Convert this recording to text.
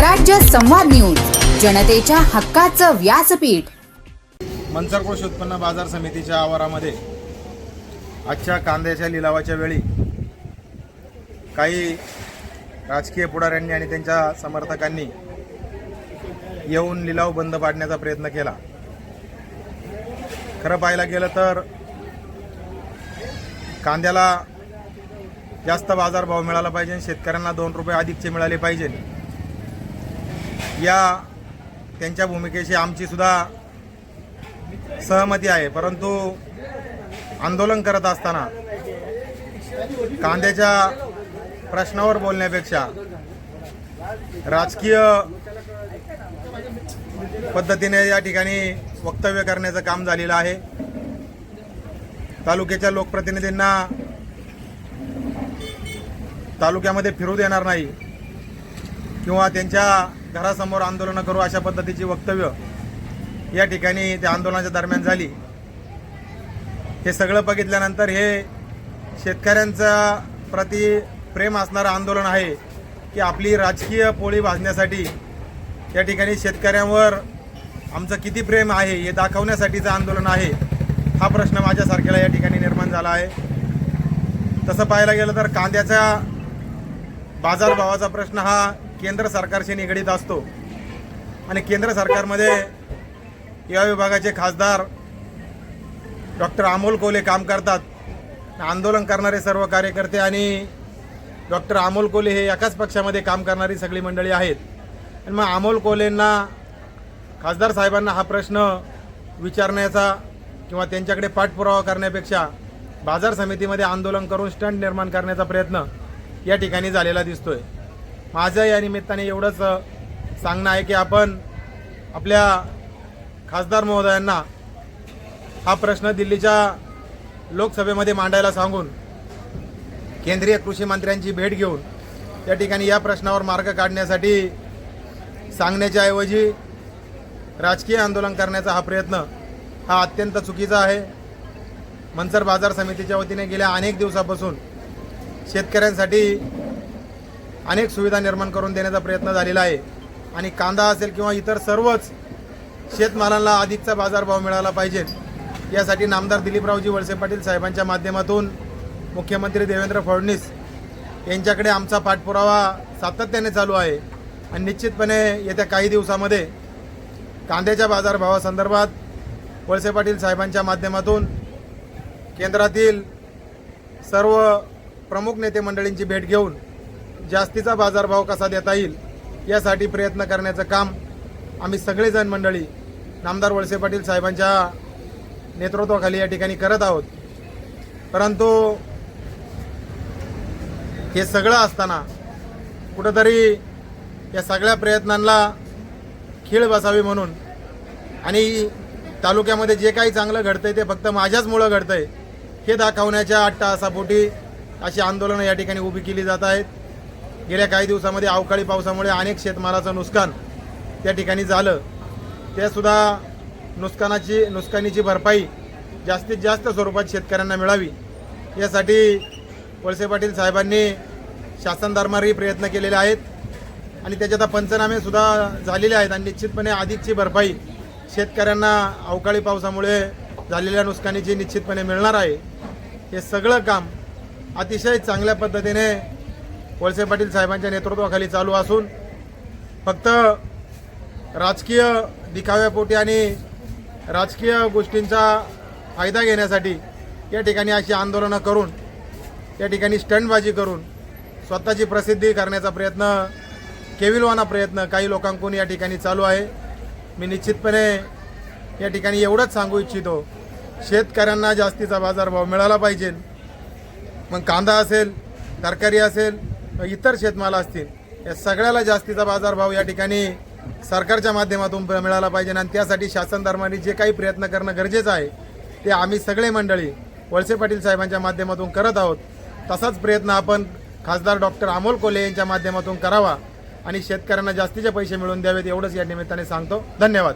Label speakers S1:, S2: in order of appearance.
S1: स्वराज्य संवाद न्यूज, जनतेच्या हक्काचं व्यासपीठ।
S2: मंचर कृषी उत्पन्न बाजार समितीच्या आवारामध्ये आजच्या कांद्याच्या लिलावाच्या वेळी काही राजकीय पुढाऱ्यांनी आणि त्यांच्या समर्थकांनी येऊन लिलाव बंद पाडण्याचा प्रयत्न केला। खरं पाहायला गेलं तर कांद्याला जास्त बाजारभाव मिळाला पाहिजे, शेतकऱ्यांना 2 रुपये अधिकचे मिळाले पाहिजे, या त्यांच्या भूमिकेशी आमची सुद्धा सहमती आहे। परंतु आंदोलन करत असताना कांद्याच्या प्रश्नावर बोलण्यापेक्षा राजकीय पद्धतीने या ठिकाणी वक्तव्य करण्याचं काम झालेलं आहे। तालुक्याच्या लोकप्रतिनिधींना तालुक्यामध्ये फिरू देणार नाही किंवा त्यांच्या घरासमोर आंदोलन करू अशा पद्धतीची वक्तव्य या ठिकाणी त्या आंदोलनाच्या दरम्यान झाली। हे सगळं बघितल्यानंतर हे शेतकऱ्यांचा प्रति प्रेम असणारं आंदोलन आहे की आपली राजकीय पोळी भाजण्यासाठी या ठिकाणी शेतकऱ्यांवर आमचं किती प्रेम आहे हे दाखवण्यासाठीचं आंदोलन आहे, हा प्रश्न माझ्यासारख्याला या ठिकाणी निर्माण झाला आहे। तसं पाहायला गेलं तर कांद्याच्या बाजारभावाचा प्रश्न हा केंद्र सरकारशी निगडीत असतो आणि केंद्र सरकारमध्ये या विभागाचे खासदार डॉक्टर अमोल कोल्हे काम करतात। आंदोलन करणारे सर्व कार्यकर्ते आणि डॉक्टर अमोल कोल्हे हे एकाच पक्षामध्ये काम करणारी सगळी मंडळी आहेत। आणि मग अमोल कोल्हेंना, खासदार साहेबांना हा प्रश्न विचारण्याचा किंवा त्यांच्याकडे पाठपुरावा करण्यापेक्षा बाजार समितीमध्ये आंदोलन करून स्टंट निर्माण करण्याचा प्रयत्न या ठिकाणी झालेला दिसतोय। माझं या निमित्ताने एवढंच सांगणं आहे की आपण आपल्या खासदार महोदयांना हा प्रश्न दिल्लीच्या लोकसभेमध्ये मांडायला सांगून केंद्रीय कृषी मंत्र्यांची भेट घेऊन या ठिकाणी या प्रश्नावर मार्ग काढण्यासाठी सांगण्याच्या ऐवजी राजकीय आंदोलन करण्याचा हा प्रयत्न हा अत्यंत चुकीचा आहे। मंचर बाजार समितीच्या वतीने गेल्या अनेक दिवसापासून शेतकऱ्यांसाठी अनेक सुविधा निर्माण करून देण्याचा प्रयत्न झालेला आहे आणि कांदा असेल किंवा इतर सर्वच शेतमालाला अधिकचा बाजारभाव मिळाला पाहिजे, यासाठी नामदार दिलीपरावजी वळसे पाटील साहेबांच्या माध्यमातून मुख्यमंत्री देवेंद्र फडणवीस यांच्याकडे आमचा पाठपुरावा सातत्याने चालू आहे आणि निश्चितपणे येत्या काही दिवसामध्ये कांद्याच्या बाजारभावासंदर्भात वळसे पाटील साहेबांच्या माध्यमातून केंद्रातील सर्व प्रमुख नेते मंडळींची भेट घेऊन जास्तीचा बाजारभाव कसा देता येईल यासाठी प्रयत्न करण्याचं काम आम्ही सगळेजण मंडळी नामदार वळसे पाटील साहेबांच्या नेतृत्वाखाली या ठिकाणी करत आहोत। परंतु हे सगळं असताना कुठंतरी या सगळ्या प्रयत्नांना खीळ बसावी म्हणून आणि तालुक्यामध्ये जे काही चांगलं घडतंय ते फक्त माझ्याचमुळं घडतंय हे दाखवण्याच्या अट्टाहासापोटी अशी आंदोलनं या ठिकाणी उभी केली जात आहेत। गेल्या काही दिवसामध्ये अवकाळी पावसामुळे अनेक शेतमालाचं नुकसान त्या ठिकाणी झालं, ते सुद्धा नुकसानीची भरपाई जास्तीत जास्त स्वरूपात शेतकऱ्यांना मिळावी यासाठी वळसे पाटील साहेबांनी शासन दरबारी प्रयत्न केलेले आहेत आणि त्याच्यात पंचनामे सुद्धा झालेले आहेत आणि निश्चितपणे अधिकची भरपाई शेतकऱ्यांना अवकाळी पावसामुळे झालेल्या नुकसानीची निश्चितपणे मिळणार आहे। हे सगळं काम अतिशय चांगल्या पद्धतीने वळसे पाटील साहेबांच्या नेतृत्वाखाली चालू असून फक्त राजकीय दिखाव्यापोटी आणि राजकीय गोष्टींचा फायदा घेण्यासाठी या ठिकाणी अशी आंदोलनं करून या ठिकाणी स्टंटबाजी करून स्वतःची प्रसिद्धी करण्याचा प्रयत्न, केविलवाना प्रयत्न काही लोकांकडून या ठिकाणी चालू आहे। मी निश्चितपणे या ठिकाणी एवढंच सांगू इच्छितो, शेतकऱ्यांना जास्तीचा बाजारभाव मिळाला पाहिजे। मग कांदा असेल, तरकारी असेल, इतर शेतमाल असतील, या सगळ्याला जास्तीचा बाजारभाव या ठिकाणी सरकारच्या माध्यमातून मिळाला पाहिजे आणि त्यासाठी शासन दरबारी जे काही प्रयत्न करणं गरजेचं आहे ते आम्ही सगळे मंडळी वळसे पाटील साहेबांच्या माध्यमातून करत आहोत। तसाच प्रयत्न आपण खासदार डॉक्टर अमोल कोल्हे यांच्या माध्यमातून करावा आणि शेतकऱ्यांना जास्तीचे पैसे मिळवून द्यावेत एवढंच या निमित्ताने सांगतो। धन्यवाद।